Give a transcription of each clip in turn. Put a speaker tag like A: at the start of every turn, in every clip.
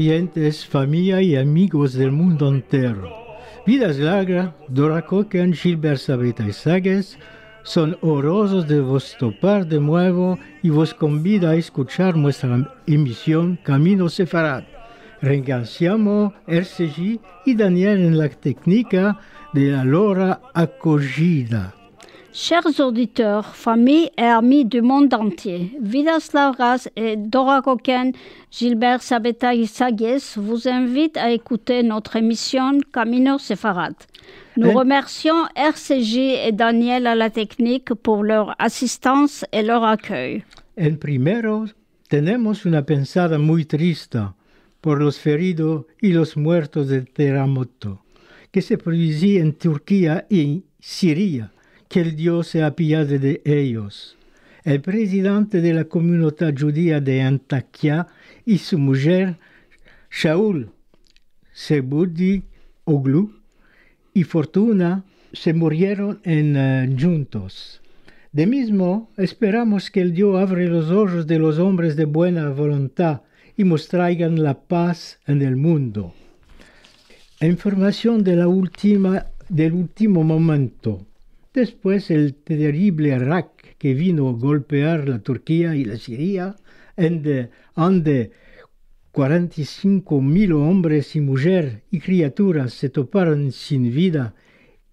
A: oyentes, familia y amigos del mundo entero. Vidas largas, Dora Coquen, Gilbert Sabeta y Sagues son honrosos de vos topar de nuevo y vos convida a escuchar nuestra emisión Camino Sefarad. Reganciamos RCJ y Daniel en la técnica de la Lora acogida.
B: Chers auditeurs, familles et amis du monde entier, Vidas Largas et Dora Coquen, Gilbert Sabeta y Sagues vous invitent à écouter notre émission Camino Sefarad. Nous remercions RCJ et Daniel à la technique pour leur assistance et leur accueil.
A: En primero, tenemos una pensada muy triste por los feridos y los muertos del terremoto que se produjo en Turquía y Siria. Que el Dios se apiade de ellos. El presidente de la comunidad judía de Antakya y su mujer, Shaul Sebudi Oglu y Fortuna, se murieron juntos. De mismo, esperamos que el Dios abra los ojos de los hombres de buena voluntad y nos traigan la paz en el mundo. Información del último momento. Después el terrible Irak que vino a golpear la Turquía y la Siria, donde 45.000 hombres y mujeres y criaturas se toparon sin vida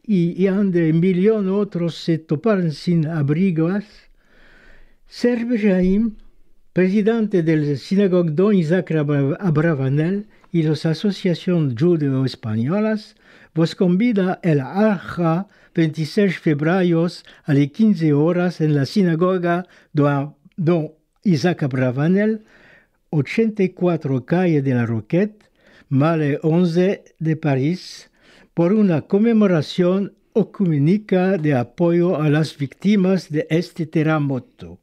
A: y donde 1.000.000 otros se toparon sin abrigos. Serge Jaim, presidente de la sinagoga Don Isaac Abravanel y las asociaciones judeo-españolas, vos convida el Arja 26 de febrero a las 15 horas en la sinagoga Don Isaac Abravanel, 84 calle de la Roquette, Male 11 de París, por una conmemoración ecuménica de apoyo a las víctimas de este terremoto.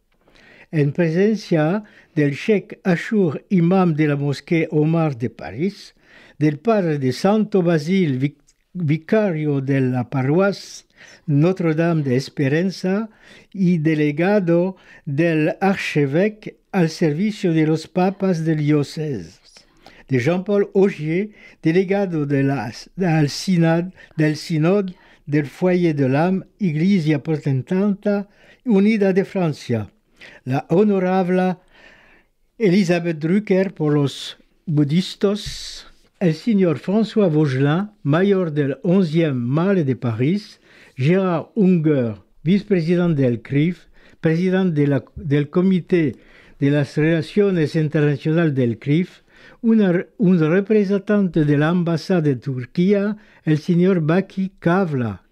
A: En presencia del Sheikh Ashur, imam de la Mosquée Omar de París, del padre de Santo Basile, vicario de la paroisse Notre-Dame de Esperanza y delegado del archevêque al servicio de los papas del diocèse, de Jean-Paul Augier, delegado del Synode del Foyer de l'Âme, Iglesia Protestante Unida de Francia, la honorable Elisabeth Drucker por los budistas, el señor François Vaugelin, mayor del 11e Male de París, Gérard Unger, vicepresidente del CRIF, presidente del Comité de las Relaciones Internacionales del CRIF, un representante de la Embajada de Turquía, el señor Baki Kavla.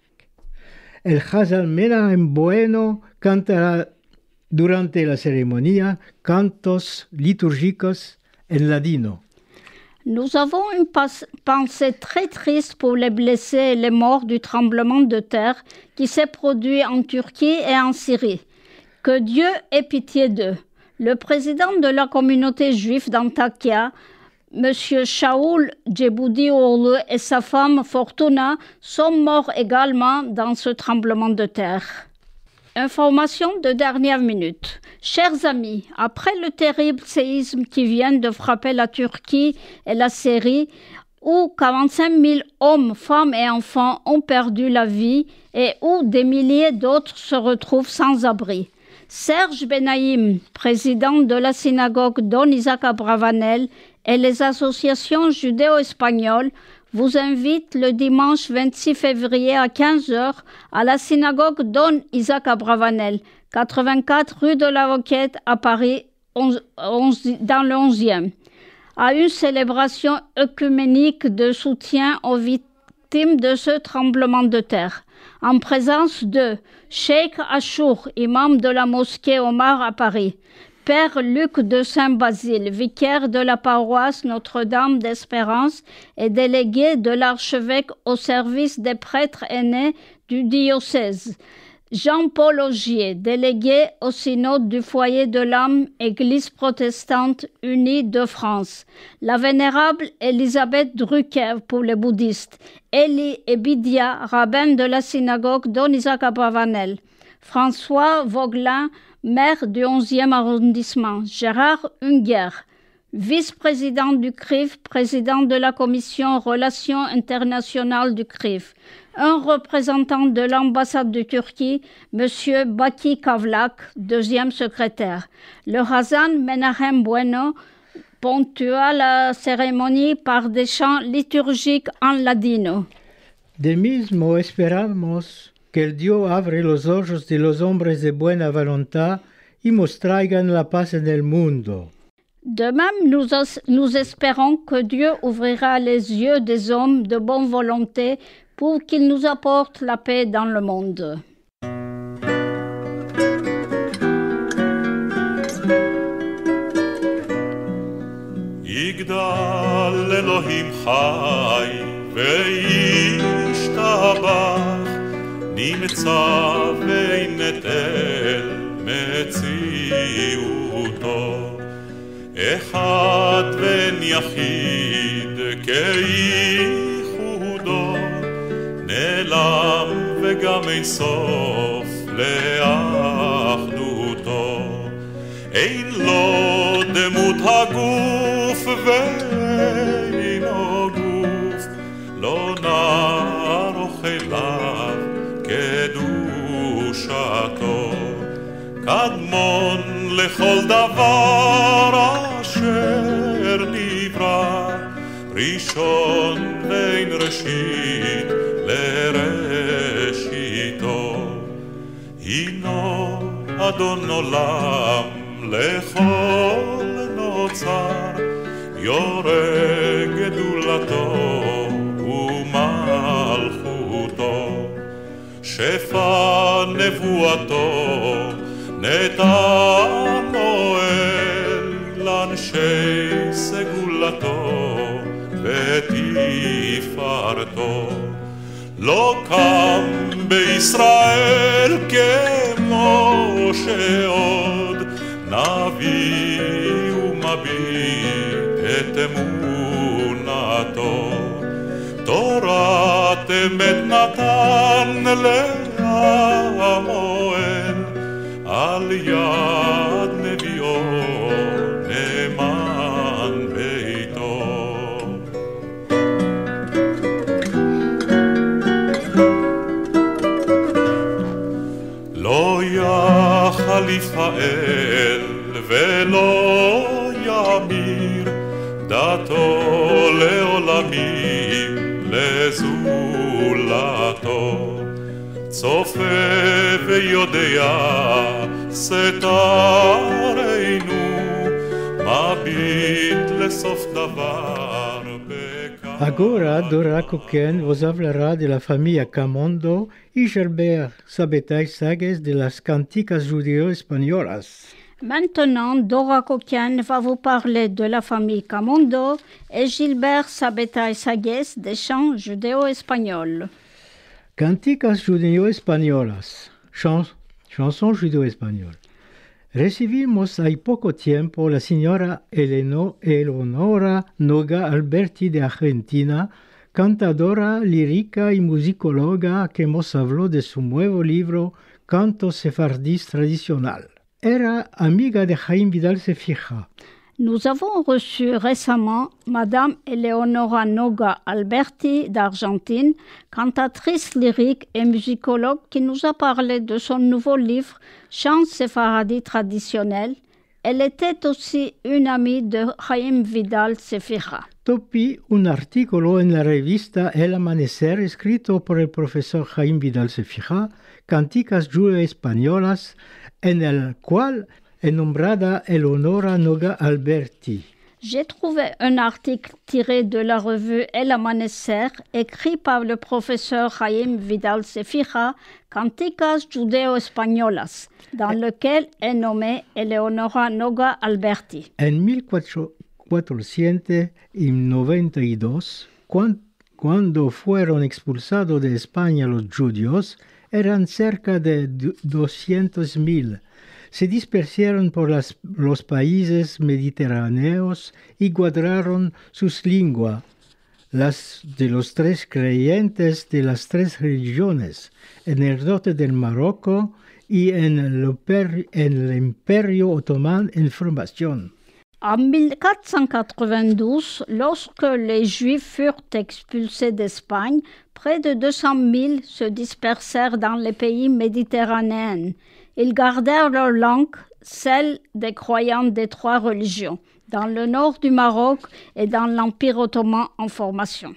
A: El Hazan Menahem Bueno cantará durante la ceremonia cantos litúrgicos en ladino.
B: Nous avons une pensée très triste pour les blessés et les morts du tremblement de terre qui s'est produit en Turquie et en Syrie. Que Dieu ait pitié d'eux. Le président de la communauté juive d'Antakya, M. Shaul Cebudioğlu et sa femme Fortuna sont morts également dans ce tremblement de terre. Information de dernière minute. Chers amis, après le terrible séisme qui vient de frapper la Turquie et la Syrie, où 45 000 hommes, femmes et enfants ont perdu la vie et où des milliers d'autres se retrouvent sans abri, Serge Benaïm, président de la synagogue Don Isaac Abravanel et les associations judéo-espagnoles vous invitent le dimanche 26 février à 15h à la synagogue Don Isaac Abravanel, 84 rue de la Roquette à Paris, dans le 11e, à une célébration œcuménique de soutien aux victimes de ce tremblement de terre, en présence de Cheikh Ashur, imam de la mosquée Omar à Paris, Père Luc de Saint-Basile, vicaire de la paroisse Notre-Dame d'Espérance et délégué de l'archevêque au service des prêtres aînés du diocèse, Jean-Paul Augier, délégué au synode du Foyer de l'Âme, Église protestante unie de France, la vénérable Elisabeth Drucker pour les bouddhistes, Elie Ebidia, rabbin de la synagogue Don Isaac Abravanel, François Vaugelin, maire du 11e arrondissement, Gérard Unger, vice-président du CRIF, président de la commission Relations internationales du CRIF, un représentant de l'ambassade de Turquie, M. Baki Kavlak, deuxième secrétaire. Le Hazan Menahem Bueno ponctua la cérémonie par des chants liturgiques en ladino.
A: De mismo esperamos que el Dios abre los ojos de los hombres de buena voluntad y nos traigan la paz en el mundo.
B: De même, nous espérons que Dieu ouvrira les yeux des hommes de bonne volonté pour qu'il nous apporte la paix dans le monde.
C: יגדל אלוהים חי וישתבח נמצא ונטל מציאותו אחד בן יחיד כייחודו נעלם וגם אין סוף לאחדותו אין לו דמות הגוף ואינו גוף לא נערוך אליו קדושתו קדמון לכל דבר אשר נברא ראשון בין ראשית לראשיתו הינו אדון עולם לכל נוצר יורה גדולתו ומלכותו שפע נבואתו נתן מועל לאנשי סגולתו ותפארתו לא קם בישראל כמו שעוד נביא ומביט את אמונתו תורת אמת נתן לעמואל על יד נביאו נאמן ביתו לא יחליף האל ולא ימיר דתו לעולמים לזולתו צופה ויודע סתרנו מביט לסוף דבר
A: Agora, Dora Coquen vos hablará de la familia Camondo y Gilbert Sabetay Sagues de las canticas judéo-españolas.
B: Maintenant, Dora Coquen va vous parler de la famille Camondo et Gilbert Sabetay Sagues des chants judéo-espagnols.
A: Canticas judéo-españolas, chansons judéo-espagnoles. Recibimos hay poco tiempo la señora Eleonora Noga Alberti de Argentina, cantadora lírica y musicóloga que nos habló de su nuevo libro Canto Sefardís Tradicional. Era amiga de Jaime Vidal Cefija.
B: Nous avons reçu récemment Madame Eleonora Noga Alberti d'Argentine, cantatrice lyrique et musicologue qui nous a parlé de son nouveau livre Chants séfaradis traditionnels. Elle était aussi une amie de Jaime Vidal Cefija.
A: Topi un artículo en la revista El Amanecer escrito por el profesor Jaime Vidal Cefija, Canticas Judeo-Españolas, en el cual est nombrada Eleonora Noga Alberti.
B: J'ai trouvé un article tiré de la revue El Amanecer, écrit par le professeur Jaime Vidal Cefija, Canticas Judeo-Españolas, dans lequel est nommée Eleonora Noga Alberti.
A: En 1492, cuando fueron expulsados de España los judíos, eran cerca de 200,000. Se dispersaron por los países mediterráneos y guardaron sus lenguas, las de los tres creyentes de las tres religiones, en el norte del Marruecos y en el Imperio Otomán en formación.
B: En 1492, lorsque les Juifs furent expulsés d'Espagne, près de 200 000 se dispersèrent dans les pays méditerranéens. Ils gardèrent leur langue, celle des croyants des trois religions, dans le nord du Maroc et dans l'Empire ottoman en formation.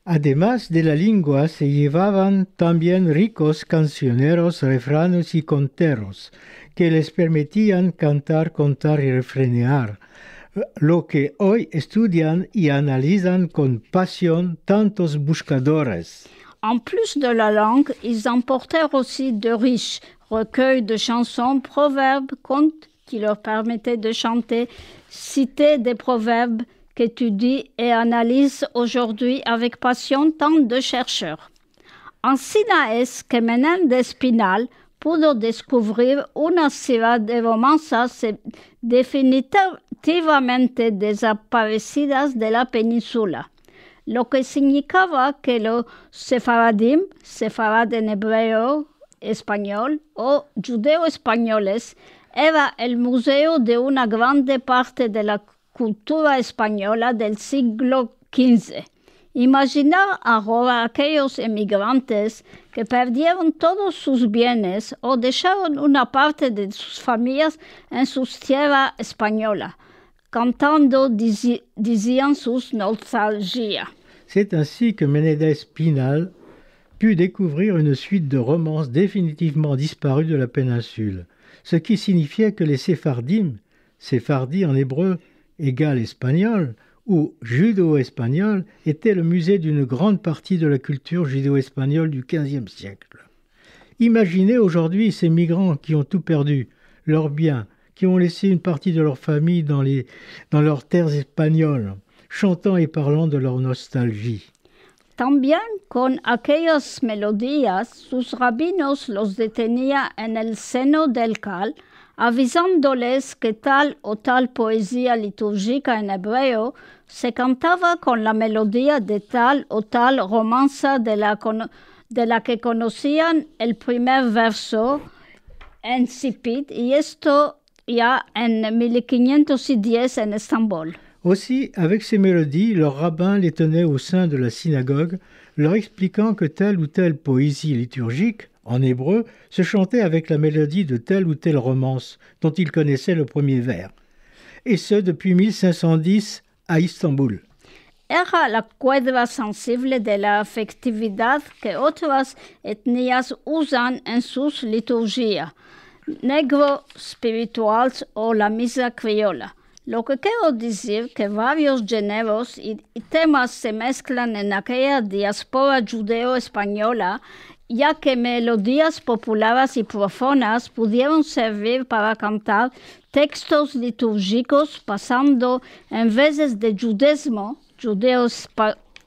A: Además de la lengua se llevaban también ricos cancioneros, refranes y conteros, que les permitían cantar, contar y refrenear, lo que hoy estudian y analizan con pasión tantos buscadores.
B: En plus de la langue, ils emportèrent aussi de riches recueils de chansons, proverbes, contes qui leur permettaient de chanter, citer des proverbes qu'étudient et analysent aujourd'hui avec passion tant de chercheurs. En Sinaes que Menéndez Pinal pudo descubrir una ciudad de romanzas definitivamente desaparecidas de la península, lo que significaba que los sefaradim, sefarad en hebreo español, o judeo-españoles, era el museo de una grande parte de la cultura española del siglo XV. Imaginar ahora aquellos emigrantes que perdieron todos sus bienes o dejaron una parte de sus familias en sus tierras españolas, cantando, decían sus nostalgias.
A: C'est ainsi que Menéndez Pinal put découvrir une suite de romances définitivement disparues de la péninsule, ce qui signifiait que les séphardim, séphardi en hébreu égale espagnol, ou judo-espagnol, était le musée d'une grande partie de la culture judo-espagnole du XVe siècle. Imaginez aujourd'hui ces migrants qui ont tout perdu, leurs biens, qui ont laissé une partie de leur famille dans leurs terres espagnoles, chantant et parlant de leur nostalgie.
B: También con aquellas melodías, sus rabinos los detenía en el seno del cal, avisándoles que tal o tal poesía litúrgica en hebreo se cantaba con la melodía de tal o tal romanza de la que conocían el primer verso en Sipit, y esto ya en 1510 en Estambul.
A: Aussi, avec ces mélodies, leurs rabbins les tenaient au sein de la synagogue, leur expliquant que telle ou telle poésie liturgique, en hébreu, se chantait avec la mélodie de telle ou telle romance dont ils connaissaient le premier vers. Et ce, depuis 1510 à Istanbul.
B: Era la cuerda sensible de la afectividad que otras etnias usan en sus liturgias, negro spirituals o la misa criolla. Lo que quiero decir que varios géneros y temas se mezclan en aquella diáspora judeo-española, ya que melodías populares y profanas pudieron servir para cantar textos litúrgicos, pasando en veces de judeo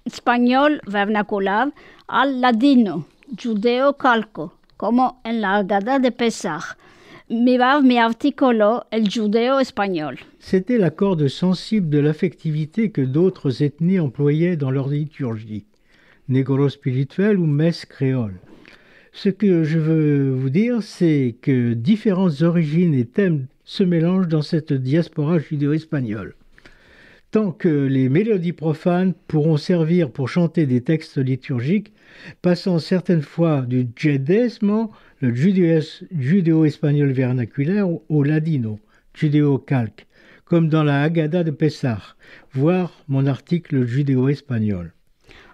B: español vernacular al ladino, judeo calco, como en la Haggadah de Pesach. Mirar mi artículo, el judeo espagnol.
A: C'était la corde sensible de l'affectivité que d'autres ethnies employaient dans leur liturgie, négro spirituel ou messe créole. Ce que je veux vous dire, c'est que différentes origines et thèmes se mélangent dans cette diaspora judéo-espagnole. Tant que les mélodies profanes pourront servir pour chanter des textes liturgiques, passant certaines fois du jedesmo, le judéo-espagnol vernaculaire, au ladino, judéo-calque, comme dans la Haggadah de Pessah, voir mon article judéo-espagnol.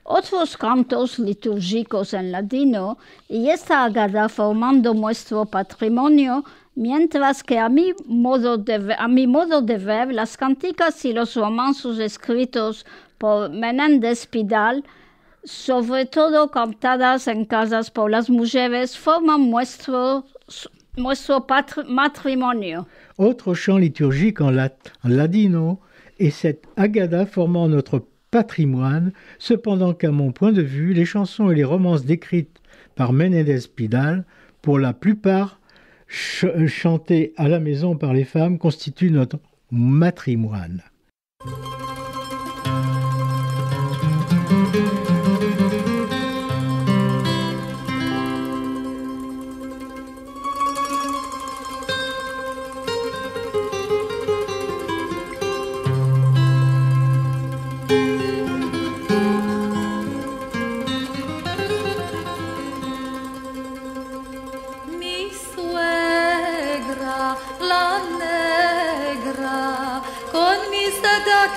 B: Otros cantos litúrgicos en ladino y esta Haggadah formando nuestro patrimonio, mientras que a mi modo de ver, las canticas y los romanzos escritos por Menéndez Pinal, sobre todo cantadas en casas por las mujeres, forman nuestro matrimonio.
A: Autre chant liturgique en ladino et cette Haggadah formant notre patrimoine, cependant qu'à mon point de vue, les chansons et les romances décrites par Menéndez Pinal, pour la plupart chantées à la maison par les femmes, constituent notre matrimoine.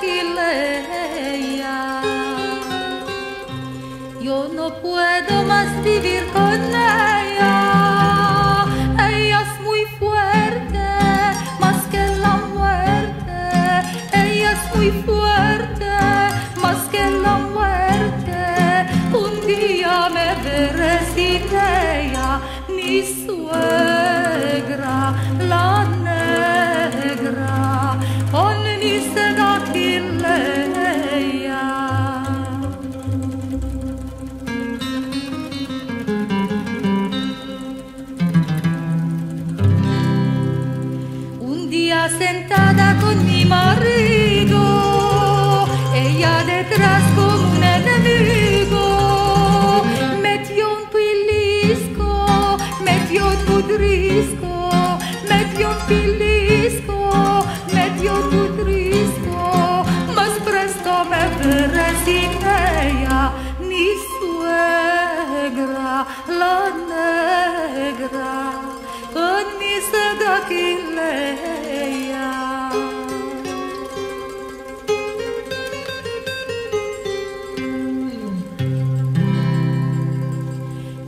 D: Galilea. Yo no puedo más vivir con ella. Ella es muy fuerte, más que la muerte. Ella es muy fuerte, más que la muerte. Un día me veré sin ella, mi suegra, la negra, con mi seda Galilea. Un día sentada con mi marido, ella detrás como un enemigo, metió un pilisco, metió un pudrisco, metió un pilisco, metió un pudrisco, más presto me veré sin ella, mi suegra, la negra, con mi seda Galilea.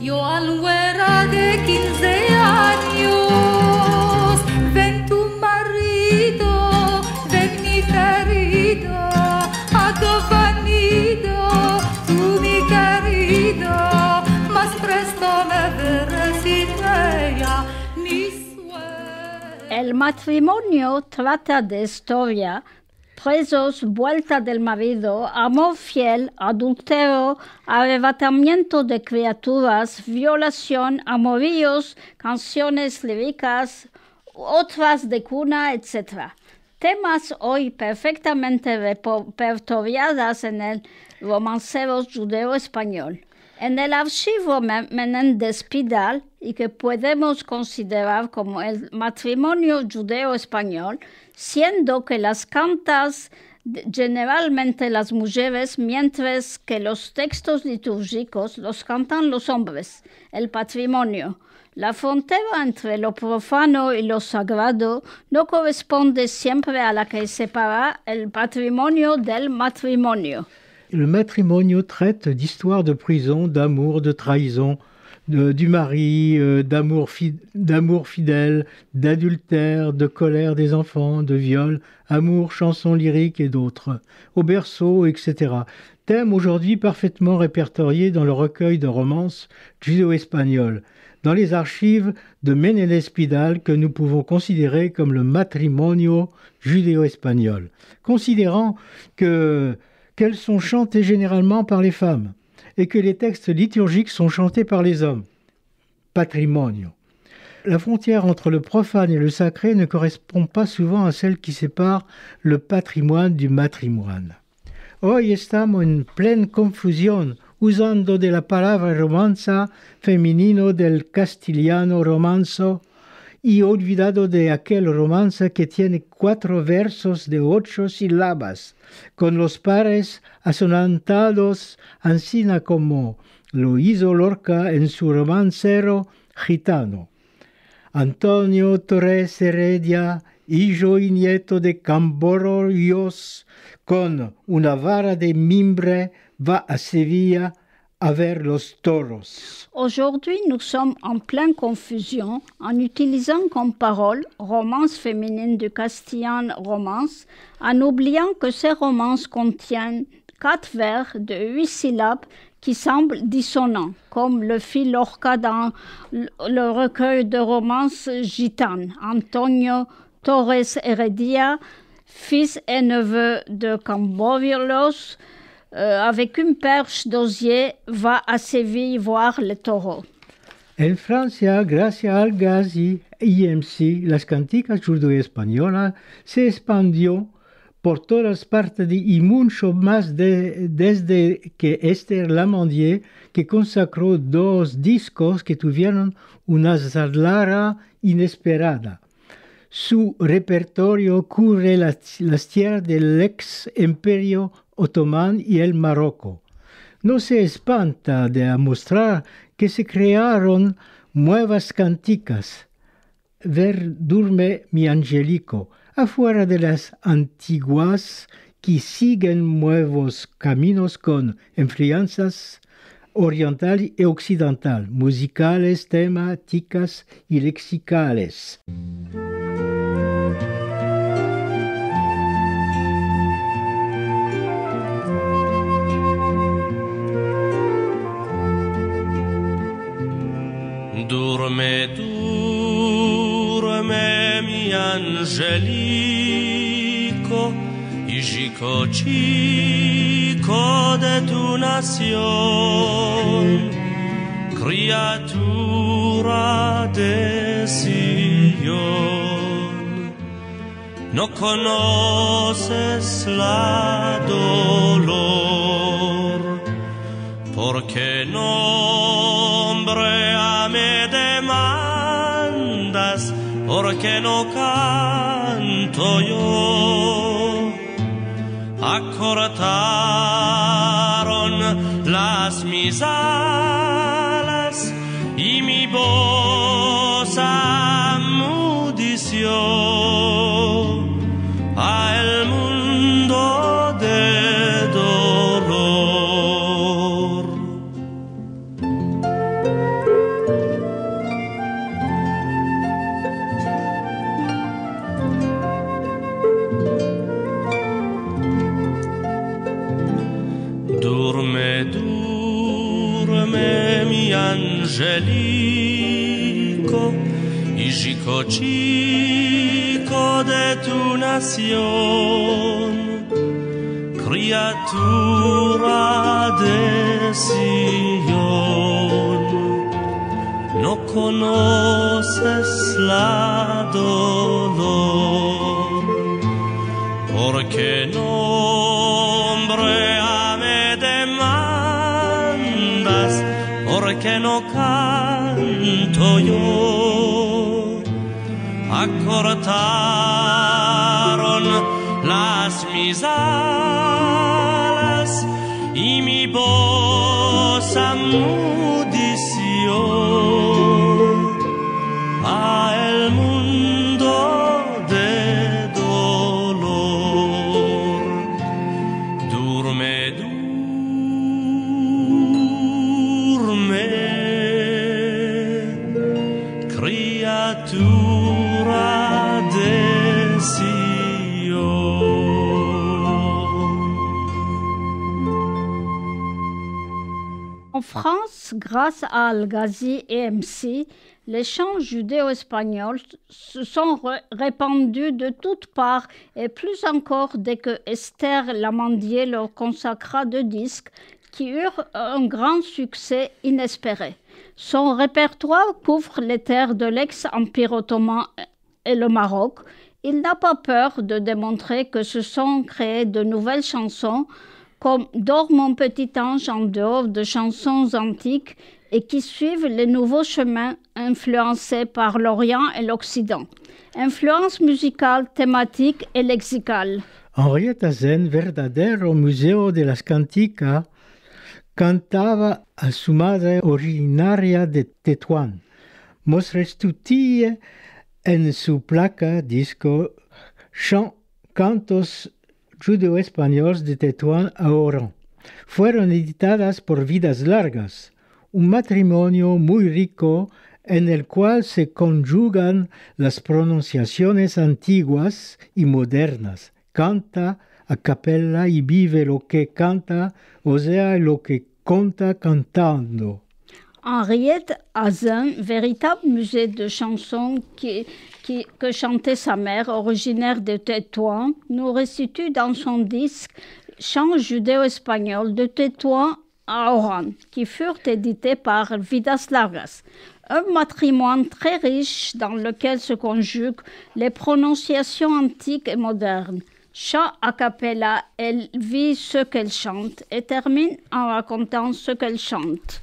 D: Yo al güera de 15 años, ven tu marido, ven mi querido, a tu venido, tú mi querido, más presto me veré sin ella, mi suegra.
B: El matrimonio trata de historia, presos, vuelta del marido, amor fiel, adulterio, arrebatamiento de criaturas, violación, amoríos, canciones líricas, otras de cuna, etc. Temas hoy perfectamente repertoriadas en el romancero judeo-español. En el archivo Menéndez Pidal, y que podemos considerar como el matrimonio judeo-español, siendo que las cantan generalmente las mujeres, mientras que los textos litúrgicos los cantan los hombres, el patrimonio. La frontera entre lo profano y lo sagrado no corresponde siempre a la que separa el patrimonio del matrimonio.
A: Le matrimonio traite d'histoire de prison, d'amour, de trahison, du mari, d'amour fidèle, d'adultère, de colère des enfants, de viol, amour, chansons lyriques et d'autres, au berceau, etc. Thème aujourd'hui parfaitement répertorié dans le recueil de romances judéo-espagnoles, dans les archives de Menéndez Pidal que nous pouvons considérer comme le matrimonio judéo-espagnol, considérant qu'elles sont chantées généralement par les femmes et que les textes liturgiques sont chantés par les hommes. Patrimonio. La frontière entre le profane et le sacré ne correspond pas souvent à celle qui sépare le patrimoine du matrimoine. Hoy estamos en pleine confusión usando de la palabra romanza femenino del castellano romanzo y olvidado de aquel romanza que tiene 4 versos de 8 sílabas, con los pares asonantados, ansina como lo hizo Lorca en su romancero gitano. Antonio Torres Heredia, hijo y nieto de Camborollos, con una vara de mimbre va a Sevilla à ver los toros.
B: Aujourd'hui, nous sommes en pleine confusion en utilisant comme parole romance féminine du castillan romance, en oubliant que ces romances contiennent 4 vers de 8 syllabes qui semblent dissonants, comme le fit Lorca dans le recueil de romances gitanes. Antonio Torres Heredia, fils et neveu de Camborollos, avec une perche d'osier, va à Séville voir les taureaux.
A: En Francia, gracias al Gazi IMC, las canticas judeo-españolas se expandió por todas partes y mucho más desde que Esther Lamandier, que consacró 2 discos que tuvieron una salida inesperada. Su repertorio cubre las tierras del ex imperio otomán y el Marocco. No se espanta de mostrar que se crearon nuevas canticas. Ver Durme mi angelico, afuera de las antiguas que siguen nuevos caminos con influencias orientales y occidentales, musicales, temáticas y lexicales.
E: Dorme, dorme, mi angelico, higico, chico de tu nación, criatura de Sion. No conoces la dolor, porque nombre a me demandas, porque no canto yo. Acortaron las mis alas y mi voz amudició al mundo de dolor. Dorme, dorme, mi angelico, higico, chico de tu nación, criatura de Sion. No conoces la dolor, porque nombre a me demandas, porque no canto yo. Acortaron las mis alas y mi voz amudició a el mundo de dolor. Dorme, dorme, criatura de Sion.
B: En France, grâce à Al-Ghazi et MC, les chants judéo-espagnols se sont répandus de toutes parts et plus encore dès que Esther Lamandier leur consacra 2 disques qui eurent un grand succès inespéré. Son répertoire couvre les terres de l'ex-Empire ottoman et le Maroc. Il n'a pas peur de démontrer que se sont créées de nouvelles chansons comme « Dors mon petit ange » en dehors de chansons antiques et qui suivent les nouveaux chemins influencés par l'Orient et l'Occident. Influence musicale, thématique et lexicale.
A: Henrietta Zen, verdadero museo de las canticas, cantaba a su madre originaria de Tetuán. Mostrestutie en su placa disco Cantos Judeo-Españoles de Tetuán a Orán. Fueron editadas por Vidas Largas, un matrimonio muy rico en el cual se conjugan las pronunciaciones antiguas y modernas. Canta a capella y vive lo que canta, o sea, lo que conta cantando.
B: Henriette Hazen, véritable musée de chansons que chantait sa mère, originaire de Tétouan, nous restitue dans son disque Chants judéo-espagnols de Tétouan à Oran, qui furent édités par Vidas Largas. Un matrimoine très riche dans lequel se conjuguent les prononciations antiques et modernes. Chant a cappella, elle vit ce qu'elle chante et termine en racontant ce qu'elle chante.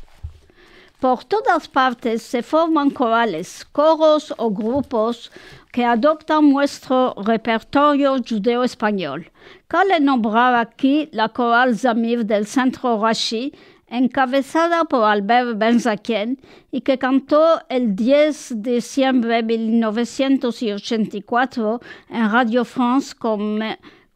B: Por todas partes se forman corales, coros o grupos que adoptan nuestro repertorio judeo-español. Cabe nombrar aquí la coral Zamir del Centro Rachi, encabezada por Albert Benzaquén y que cantó el 10 de diciembre de 1984 en Radio France con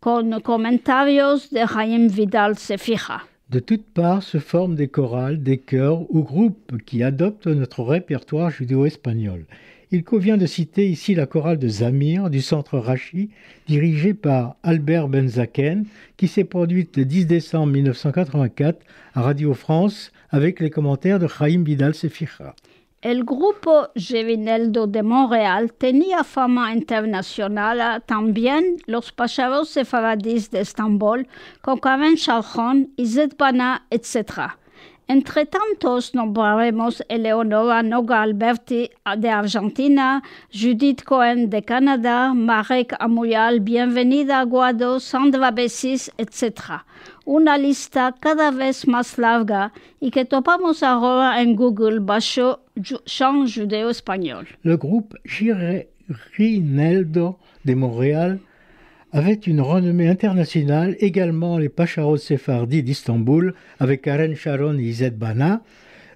B: con comentarios de Chaim Vidal Sefira.
A: De toutes parts se forment des chorales, des chœurs ou groupes qui adoptent notre répertoire judéo-espagnol. Il convient de citer ici la chorale de Zamir du centre Rachi, dirigée par Albert Benzaken, qui s'est produite le 10 décembre 1984 à Radio France avec les commentaires de Chaim Vidal Sefira.
B: El grupo Gevineldo de Montréal tenía fama internacional también los pacharos sefaradís de Estambul, con Karen Shalchon, Izet Bana, etc. Entre tantos nombraremos Eleonora Noga Alberti de Argentina, Judith Cohen de Canadá, Marek Amuyal, Bienvenida Aguado, Sandra Bessis, etc. Una lista cada vez más larga y que topamos ahora en Google bajo chant judéo-espagnol.
A: Le groupe Girineldo de Montréal avait une renommée internationale, également les Pacharos séfardis d'Istanbul, avec Karen Sharon et Izet Bana.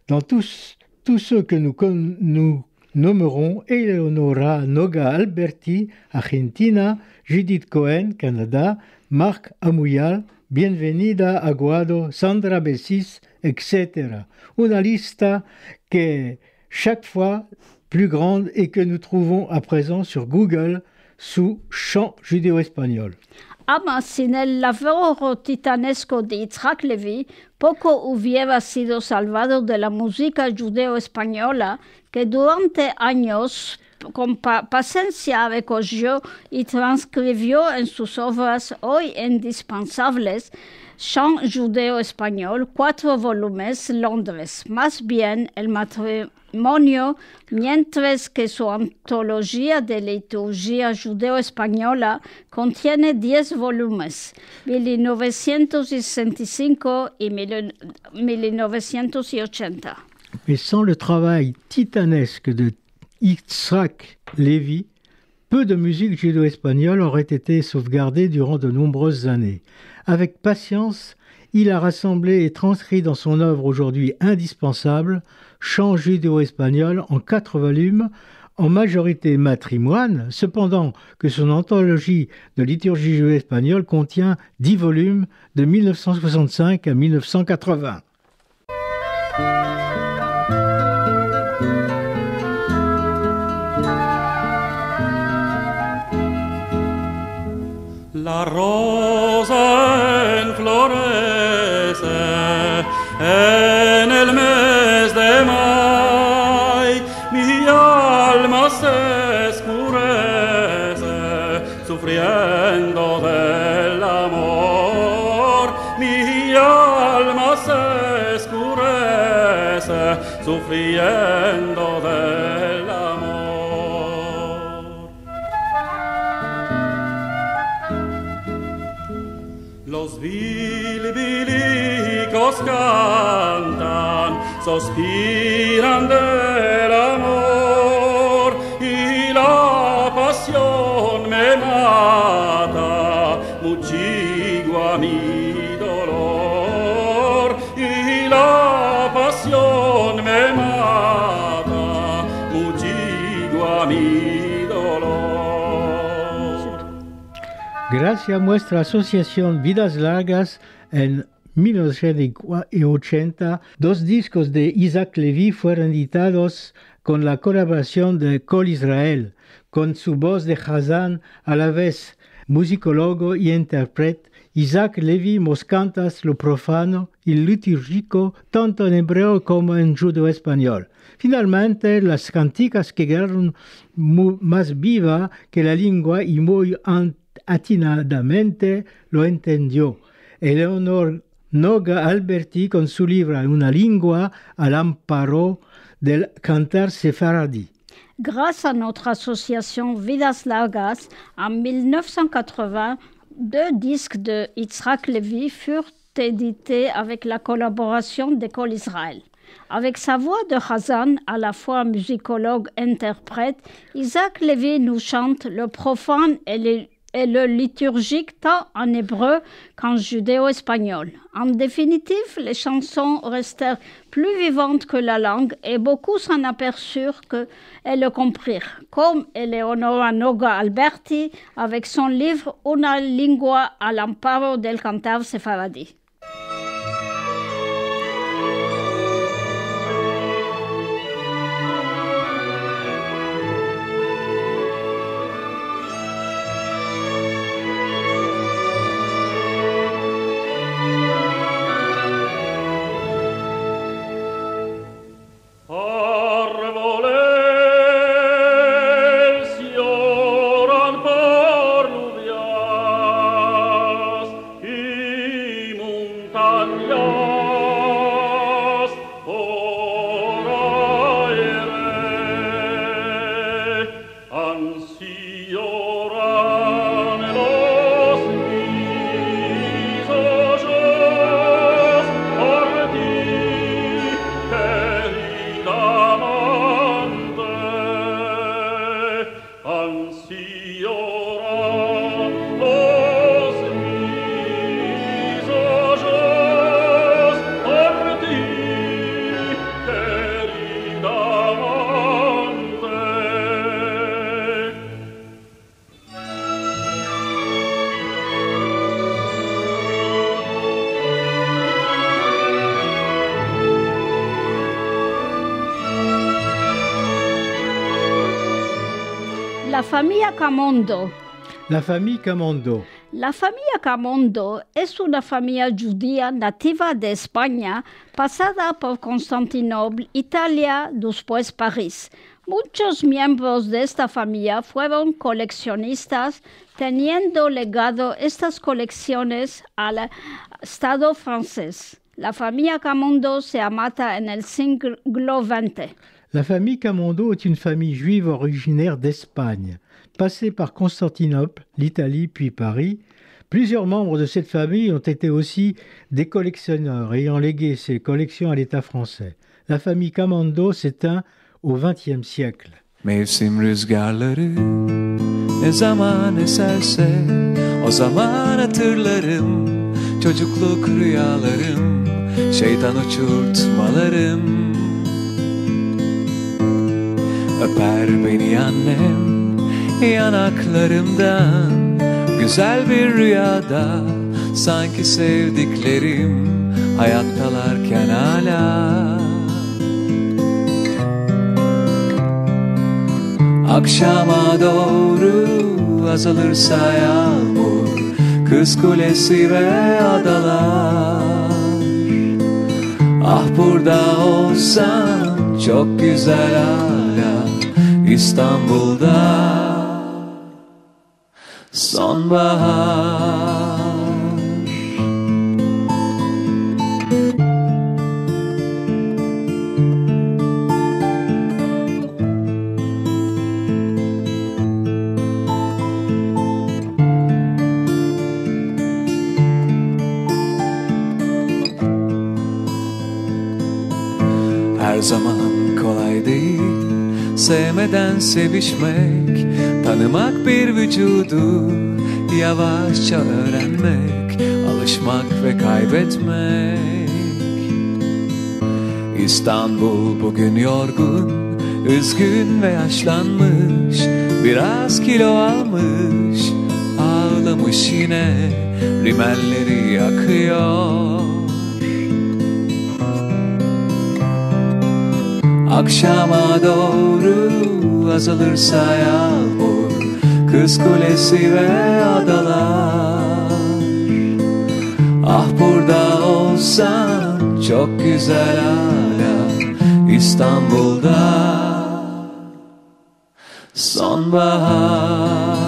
A: Dans tous ceux que nous nommerons Eleonora Noga Alberti, Argentina, Judith Cohen, Canada, Marc Amuyal, Bienvenida Aguado, Sandra Bessis, etc. Una lista que chaque fois plus grande et que nous trouvons à présent sur Google sous chant judéo-espagnol.
B: Ama sin el laboro titanesco de Yitzhak Levi, poco hubiera sido salvado de la música judeo-española que durante años con paciencia recogió y transcribió en sus obras hoy indispensables Chant judeo-espagnol, 4 volúmenes, Londres. Más bien el matrimonio, mientras que su antología de liturgia judeo-española contiene 10 volúmenes, 1965 y 1980.
A: Mais sans le travail titanesque de Yitzhak Levi, peu de musique judéo-espagnole aurait été sauvegardée durant de nombreuses années. Avec patience, il a rassemblé et transcrit dans son œuvre aujourd'hui indispensable Chant judéo-espagnol en 4 volumes, en majorité matrimoine, cependant que son anthologie de liturgie judéo-espagnole contient 10 volumes de 1965 à 1980.
E: La rosa enflorece en el mes de mayo, mi alma se escurece sufriendo del amor, mi alma se escurece sufriendo del amor. Los bilibilicos cantan, suspiran del amor y la pasión me mata, muchigua mi dolor y la pasión me mata, muchigua mi dolor.
A: Gracias a nuestra asociación Vidas Largas, en 1980, 2 discos de Isaac Levi fueron editados con la colaboración de Kol Israel, con su voz de Hazan a la vez musicólogo y intérprete. Isaac Levi nos canta lo profano y litúrgico tanto en hebreo como en judeo-español. Finalmente, las canticas quedaron más vivas que la lengua y muy atinadamente lo entendió. Eleonor Noga Alberti con su libro Una lengua al amparo del cantar sefaradí.
B: Grâce à notre association Vidas Largas, en 1980, 2 disques de Yitzhak Levi furent édités avec la collaboration d'École Israël. Avec sa voix de Hazan, à la fois musicologue-interprète, Isaac Levi nous chante le profane et et le liturgique tant en hébreu qu'en judéo-espagnol. En définitive, les chansons restèrent plus vivantes que la langue et beaucoup s'en aperçurent et le comprirent, comme Eleonora Noga Alberti avec son livre Una lingua all'amparo del cantar sefaradi. La familia Camondo.
A: La famille Camondo.
B: La familia Camondo es una familia judía nativa de España, pasada por Constantinopla, Italia, después París. Muchos miembros de esta familia fueron coleccionistas, teniendo legado estas colecciones al Estado francés. La familia Camondo se amata en el siglo XX.
A: La famille Camondo est une famille juive originaire d'Espagne. Passée par Constantinople, l'Italie puis Paris, plusieurs membres de cette famille ont été aussi des collectionneurs ayant légué ces collections à l'État français. La famille Camondo s'éteint au XXe siècle.
F: Mevsim rüzgarları ne zaman eserse o zaman hatırlarım çocukluk rüyalarım şeytan uçurtmalarım. Öper beni annem yanaklarımdan güzel bir rüyada sanki sevdiklerim hayattalarken hala. Akşama doğru azalırsa yağmur Kız Kulesi ve adalar. Ah burada olsan çok güzel hala İstanbul'da sonbahar. Her zaman kolay değil sevmeden sevişmek, tanımak bir vücudu, yavaşça öğrenmek, alışmak ve kaybetmek. İstanbul bugün yorgun, üzgün ve yaşlanmış, biraz kilo almış, ağlamış yine, rimelleri yakıyor. Akşama doğru azalırsa yağmur Kız Kulesi ve adalar. Ah burada olsan çok güzel hala İstanbul'da sonbahar.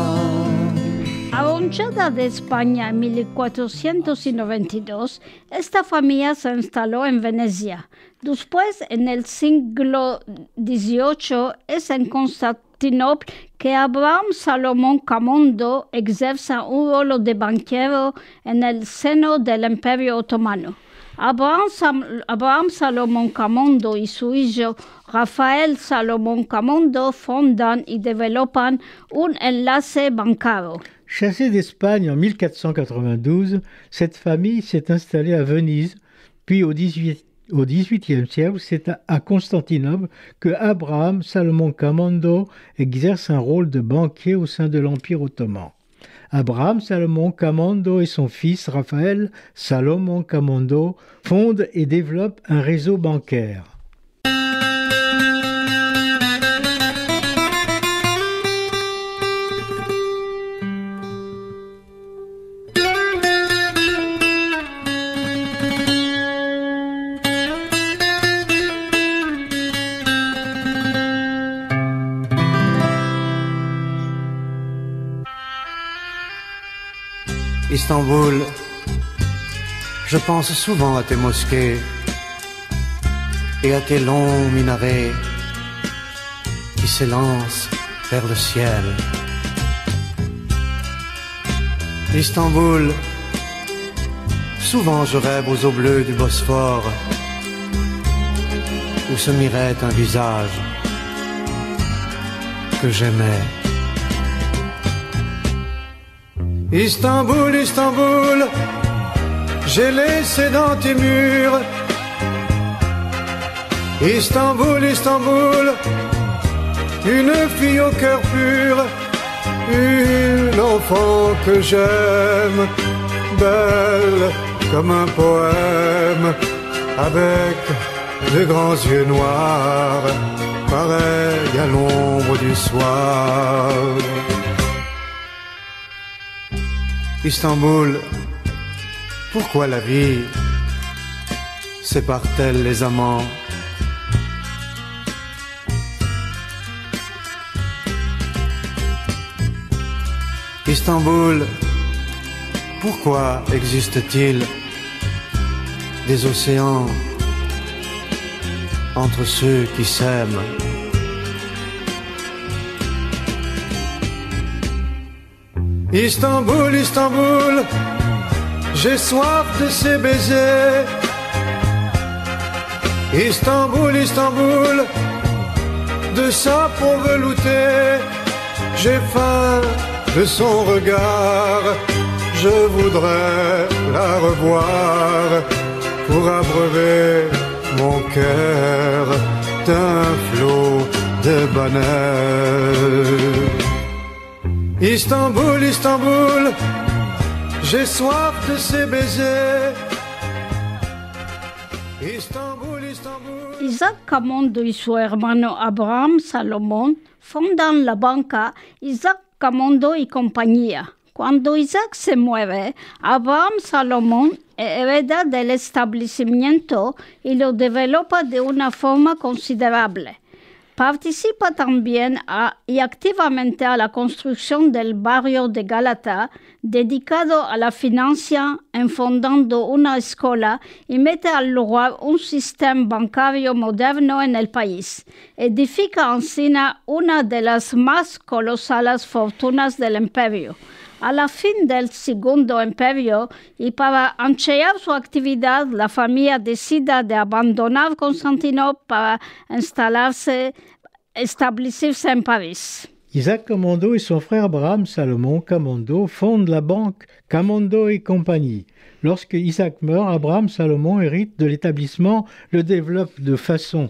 B: Arronchada de España en 1492, esta familia se instaló en Venecia. Después, en el siglo XVIII, es en Constantinopla que Abraham Salomón Camondo exerce un rol de banquero en el seno del Imperio Otomano. Abraham Salomon Camondo y su hijo Rafael Salomon Camondo fondan y développent un enlace bancario.
A: Chassée d'Espagne en 1492, cette famille s'est installée à Venise, puis au XVIIIe siècle, c'est à Constantinople que Abraham Salomon Camondo exerce un rôle de banquier au sein de l'Empire ottoman. Abraham Salomon Camondo et son fils Raphaël Salomon Camondo fondent et développent un réseau bancaire.
G: Istanbul, je pense souvent à tes mosquées et à tes longs minarets qui s'élancent vers le ciel. Istanbul, souvent je rêve aux eaux bleues du Bosphore où se mirait un visage que j'aimais. Istanbul, Istanbul, j'ai laissé dans tes murs. Istanbul, Istanbul, une fille au cœur pur, une enfant que j'aime, belle comme un poème, avec de grands yeux noirs, pareil à l'ombre du soir. Istanbul, pourquoi la vie sépare-t-elle les amants? Istanbul, pourquoi existe-t-il des océans entre ceux qui s'aiment? Istanbul, Istanbul, j'ai soif de ces baisers. Istanbul, Istanbul, de sa peau veloutée. J'ai faim de son regard, je voudrais la revoir pour abreuver mon cœur d'un flot de bonheur. Istanbul, Istanbul, j'ai soif de ces baisers. Istanbul, Istanbul.
B: Isaac Camondo y su hermano Abraham Salomón fondan la banca Isaac Camondo y compañía. Cuando Isaac se muere, Abraham Salomón hereda del establecimiento y lo developa de una forma considerable. Participa también y activamente a la construcción del barrio de Galata, dedicado a la financia, enfondando una escuela y mete al lugar un sistema bancario moderno en el país. Edifica encima una de las más colosales fortunas del imperio. A la fin del Segundo Imperio y para ampliar su actividad, la familia decide de abandonar Constantinopla para establecerse en París.
A: Isaac Camondo et son frère Abraham Salomon Camondo fondent la banque Camondo et compagnie. Lorsque Isaac meurt, Abraham Salomon hérite de l'établissement, le développe de façon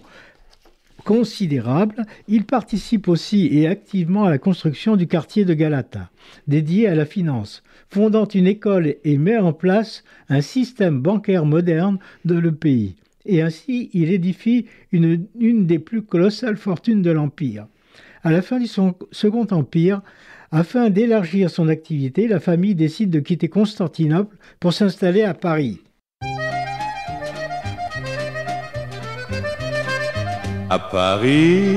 A: considérable. Il participe aussi et activement à la construction du quartier de Galata, dédié à la finance, fondant une école et met en place un système bancaire moderne dans le pays. Et ainsi, il édifie une des plus colossales fortunes de l'Empire. À la fin du Second Empire, afin d'élargir son activité, la famille décide de quitter Constantinople pour s'installer à Paris.
H: À Paris,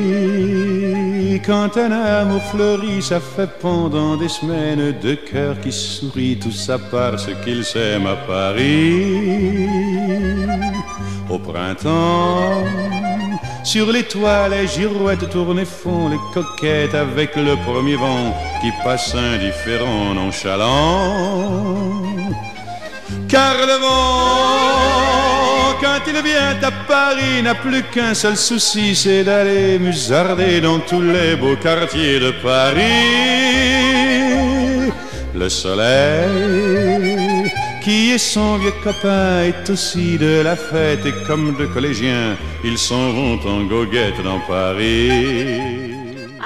H: quand un amour fleurit, ça fait pendant des semaines deux cœurs qui sourient, tout ça parce qu'ils s'aiment à Paris. Au printemps, sur les toits, les girouettes tournent et font les coquettes avec le premier vent qui passe indifférent, nonchalant. Car le vent quand il vient à Paris, n'a plus qu'un seul souci, c'est d'aller musarder dans tous les beaux quartiers de Paris. Le soleil, qui est son vieux copain, est aussi de la fête, et comme deux collégiens, ils s'en vont en goguette dans Paris.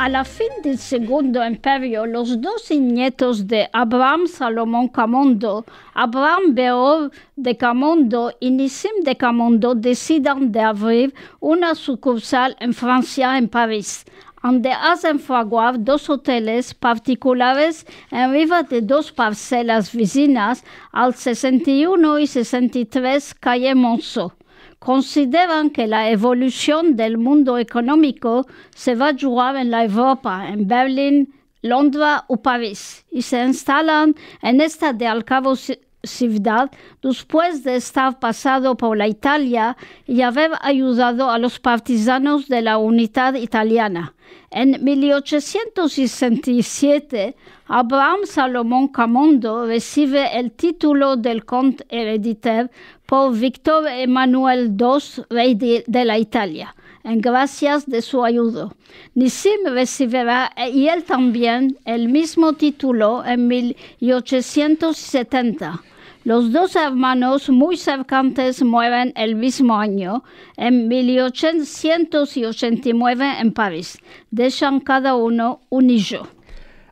B: A la fin del Segundo Imperio, los dos nietos de Abraham Salomón Camondo, Abraham Beor de Camondo y Nissim de Camondo, deciden de abrir una sucursal en Francia, en París, donde hacen fraguar dos hoteles particulares en riba de dos parcelas vecinas al 61 y 63 calle Monceau. Consideran que la evolución del mundo económico se va a jugar en la Europa, en Berlín, Londres o París, y se instalan en esta de al cabo ciudad después de estar pasado por la Italia y haber ayudado a los partisanos de la unidad italiana. En 1867, Abraham Salomón Camondo recibe el título del conde hereditario por Víctor Emanuel II, rey de la Italia, en gracias de su ayuda. Nissim recibirá y él también el mismo título en 1870. Los dos hermanos muy cercanos mueren el mismo año, en 1889 en París. Dejan cada uno un hijo.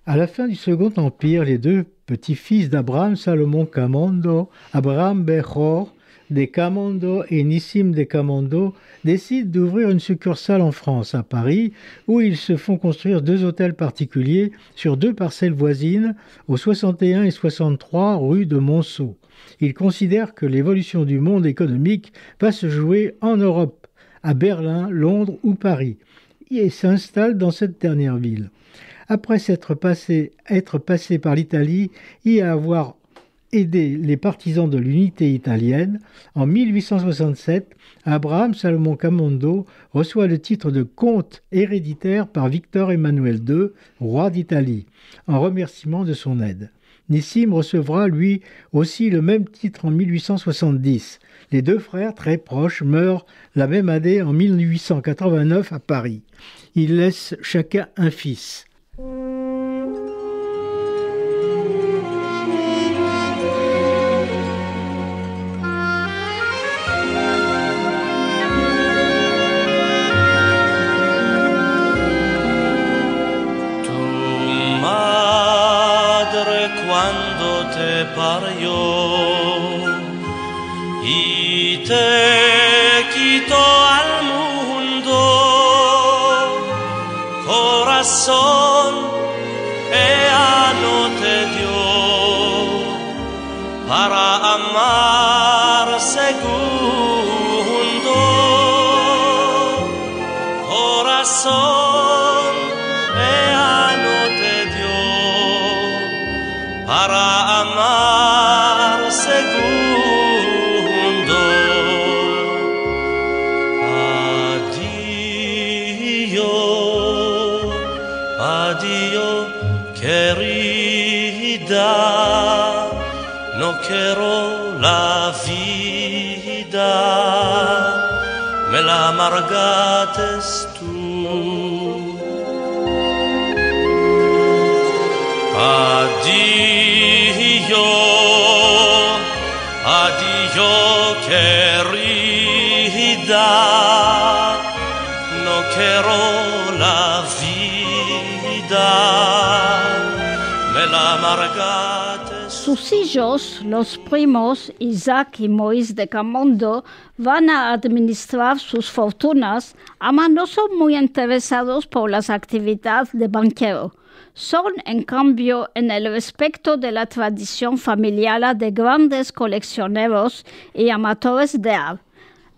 A: À la fin du Second Empire, les deux petits-fils d'Abraham Salomón Camondo, Abraham Bechor de Camondo et Nissim de Camondo, décident d'ouvrir une succursale en France, à Paris, où ils se font construire deux hôtels particuliers sur deux parcelles voisines, au 61 et 63 rue de Monceau. Ils considèrent que l'évolution du monde économique va se jouer en Europe, à Berlin, Londres ou Paris, et s'installent dans cette dernière ville. Après être passé par l'Italie et avoir aidé les partisans de l'unité italienne, en 1867, Abraham Salomón Camondo reçoit le titre de comte héréditaire par Victor Emmanuel II, roi d'Italie, en remerciement de son aide. Nissim recevra lui aussi le même titre en 1870. Les deux frères, très proches, meurent la même année en 1889 à Paris. Ils laissent chacun un fils.
I: Quando te parió y te quitó al mundo, corazón ella no te dio para amar segundo, corazón ella no te dio para amar segundo. Adiós, adiós, querida, no quiero la vida, me la amargaste tú. Adiós, adiós, querida, no quiero la vida, me la amargaste.
B: Sus hijos, los primos Isaac y Moïse de Camondo, van a administrar sus fortunas, aunque no son muy interesados por las actividades de banquero. Son, en cambio, en el respecto de la tradición familiar de grandes coleccioneros y amateurs de arte.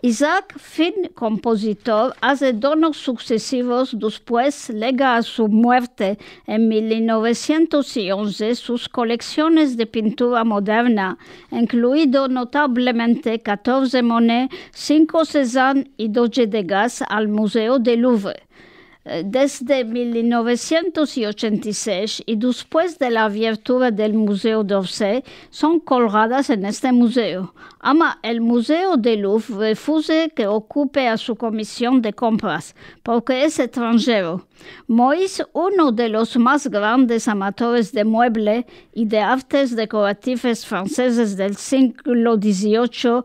B: Isaac, fin compositor, hace donos sucesivos después lega a su muerte en 1911 sus colecciones de pintura moderna, incluido notablemente 14 Monet, 5 Cézanne y 2 Degas al Museo del Louvre. Desde 1986 y después de la apertura del Museo d'Orsay son colgadas en este museo. Ama el Museo del Louvre refusa que ocupe a su comisión de compras porque es extranjero. Moïse, uno de los más grandes amateurs de muebles y de artes decorativas franceses del siglo XVIII,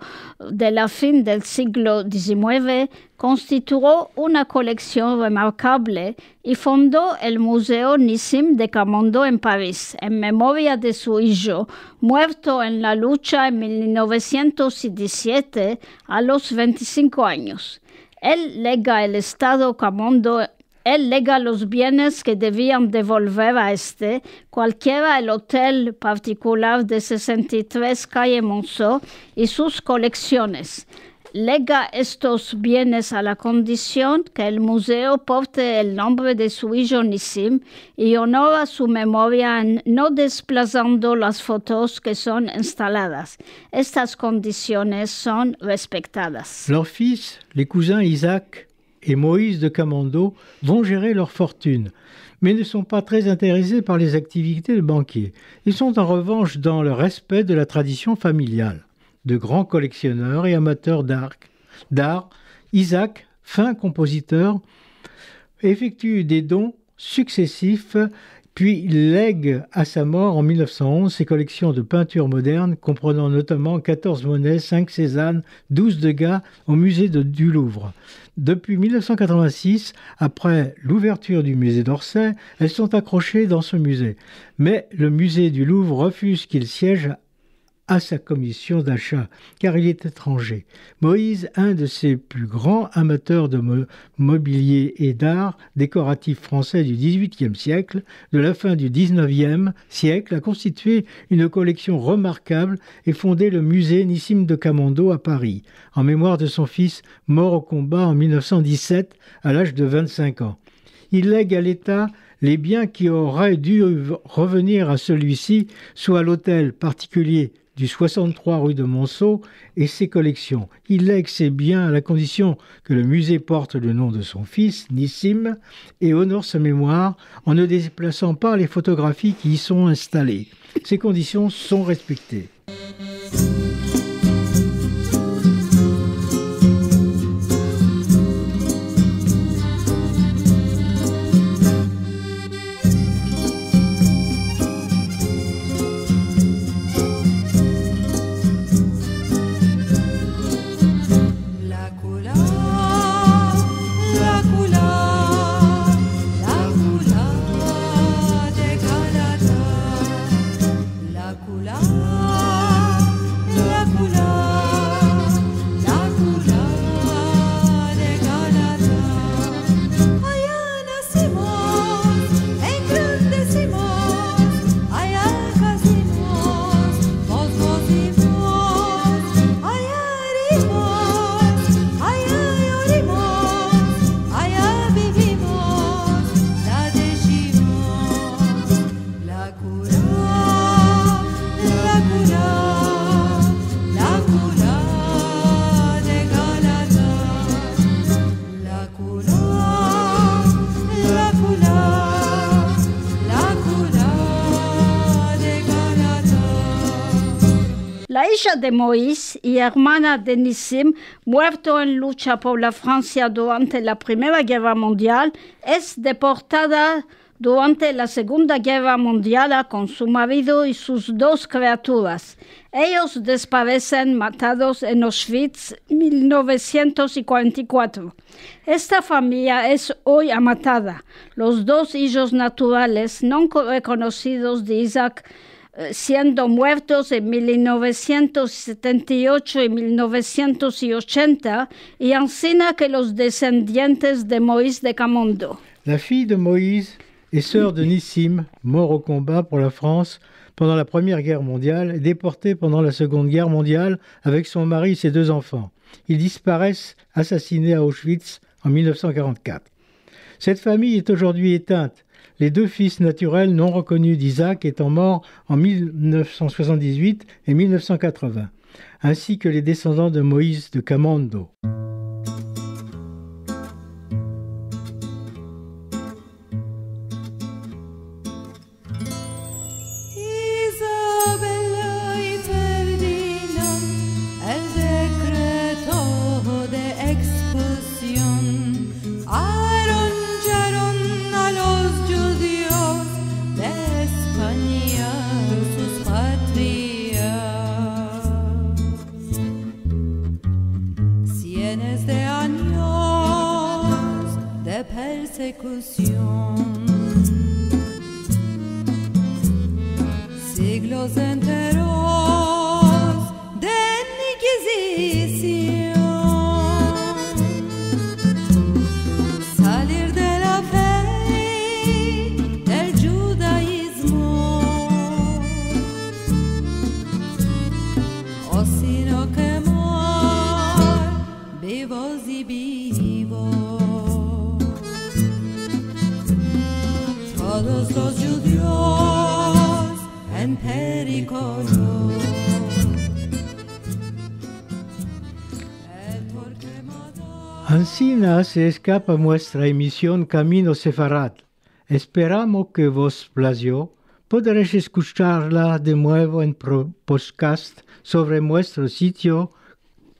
B: de la fin del siglo XIX, constituyó una colección remarcable y fundó el Museo Nissim de Camondo en París, en memoria de su hijo, muerto en la lucha en 1917 a los 25 años. Él lega el Estado Camondo. Él lega los bienes que debían devolver a cualquiera el hotel particular de 63 calle Monceau y sus colecciones. Lega estos bienes a la condición que el museo porte el nombre de su hijo Nissim y honora su memoria no desplazando las fotos que son instaladas. Estas condiciones son respetadas.
A: Leurs fils, les cousins Isaac et Moïse de Camondo vont gérer leur fortune, mais ne sont pas très intéressés par les activités de banquier. Ils sont en revanche dans le respect de la tradition familiale. De grands collectionneurs et amateurs d'art, Isaac, fin compositeur, effectue des dons successifs, puis lègue à sa mort en 1911 ses collections de peintures modernes, comprenant notamment 14 Monet, 5 Cézanne, 12 Degas au musée du Louvre. Depuis 1986, après l'ouverture du musée d'Orsay, elles sont accrochées dans ce musée. Mais le musée du Louvre refuse qu'il siège à sa commission d'achat, car il est étranger. Moïse, un de ses plus grands amateurs de mobilier et d'art décoratif français du XVIIIe siècle, de la fin du XIXe siècle, a constitué une collection remarquable et fondé le musée Nissim de Camondo à Paris, en mémoire de son fils mort au combat en 1917 à l'âge de 25 ans. Il lègue à l'État les biens qui auraient dû revenir à celui-ci, soit l'hôtel particulier du 63 rue de Monceau et ses collections. Il lègue ses biens à la condition que le musée porte le nom de son fils, Nissim, et honore sa mémoire en ne déplaçant pas les photographies qui y sont installées. Ces conditions sont respectées.
B: La hija de Moïse y hermana de Nissim, muerto en lucha por la Francia durante la Primera Guerra Mundial, es deportada durante la Segunda Guerra Mundial con su marido y sus dos criaturas. Ellos desaparecen matados en Auschwitz en 1944. Esta familia es hoy amatada. Los dos hijos naturales no reconocidos de Isaac siendo muertos en 1978 y 1980, y ansina que los descendientes de Moïse de Camondo.
A: La fille de Moïse est sœur de Nissim, mort au combat pour la France pendant la Première Guerre mondiale et déportée pendant la Seconde Guerre mondiale avec son mari et ses deux enfants. Ils disparaissent assassinés à Auschwitz en 1944. Cette famille est aujourd'hui éteinte, les deux fils naturels non reconnus d'Isaac étant morts en 1978 et 1980, ainsi que les descendants de Moïse de Camondo.
D: persecución. Siglos enteros de inquisición. Salir de la fe del judaísmo, o sino quemar vivos y vivos. Todos los judíos en peligro.
A: Ansina se escapa nuestra emisión Camino Sefarad. Esperamos que vos plació. Podréis escucharla de nuevo en podcast sobre nuestro sitio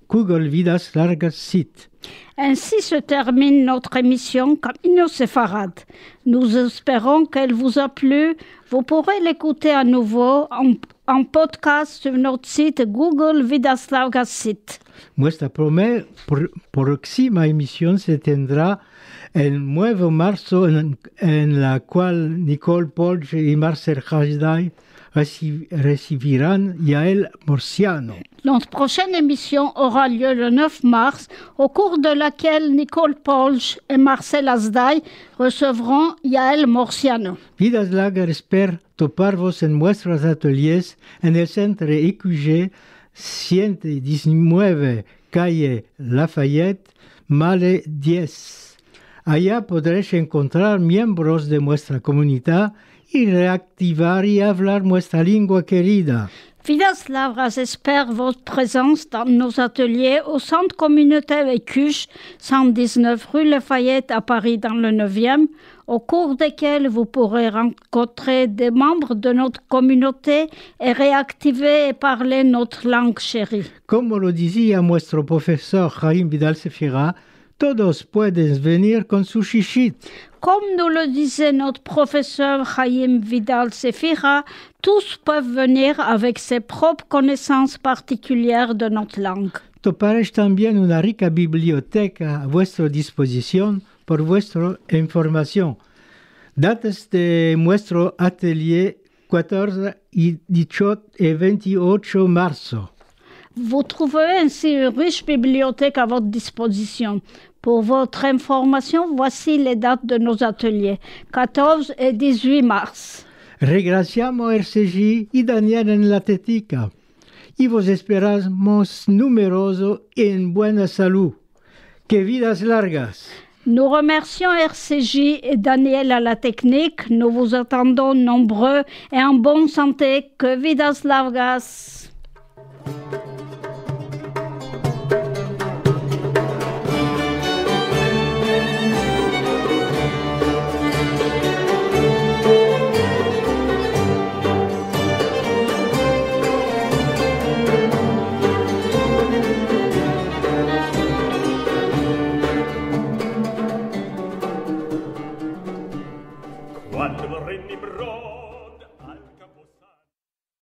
A: Google Vidas Largas Site.
B: Ainsi se termine notre émission Camino Sefarad. Nous espérons qu'elle vous a plu. Vous pourrez l'écouter à nouveau en podcast sur notre site Google Vidas Largas Site.
A: Nuestra próxima emisión se tendrá el 9 de marzo en la cual Nicole Polge y Marcel Hajday recibirán Yael Morciano.
B: Notre prochaine émission aura lieu le 9 mars, au cours de laquelle Nicole Polge et Marcel Hajday recevront Yael Morciano.
A: Vidas Largas espera toparvos en nuestros ateliers en el centro EQG 119, calle Lafayette, Male 10. Allá podréis encontrar miembros de nuestra comunidad y reactivar y hablar nuestra lengua querida.
B: Vidas Largas espère votre présence dans nos ateliers au centre communautaire EQG 119 rue Lafayette à Paris dans le 9e, au cours desquels vous pourrez rencontrer des membres de notre communauté et réactiver et parler notre langue chérie.
A: Como lo decía nuestro profesor Jaime Vidal Sefira, todos pueden venir con su chichit.
B: Comme nous le disait notre professeur Chaim Vidal Sefira, tous peuvent venir avec ses propres connaissances particulières de notre langue.
A: Toparéis también una rica biblioteca a vuestra disposición por vuestra información. Datas de nuestro atelier 14 y 18 et 28 marzo.
B: Vous trouverez ainsi une riche bibliothèque à votre disposition. Pour votre information, voici les dates de nos ateliers, 14 et 18 mars.
A: Regraciamos RCJ y Daniel en la tética. Y vos esperamos numerosos y en buena salud. Que vidas largas.
B: Nous remercions RCJ et Daniel à la technique. Nous vous attendons nombreux et en bonne santé. Que vidas largas.
J: Quando vorrei mi bro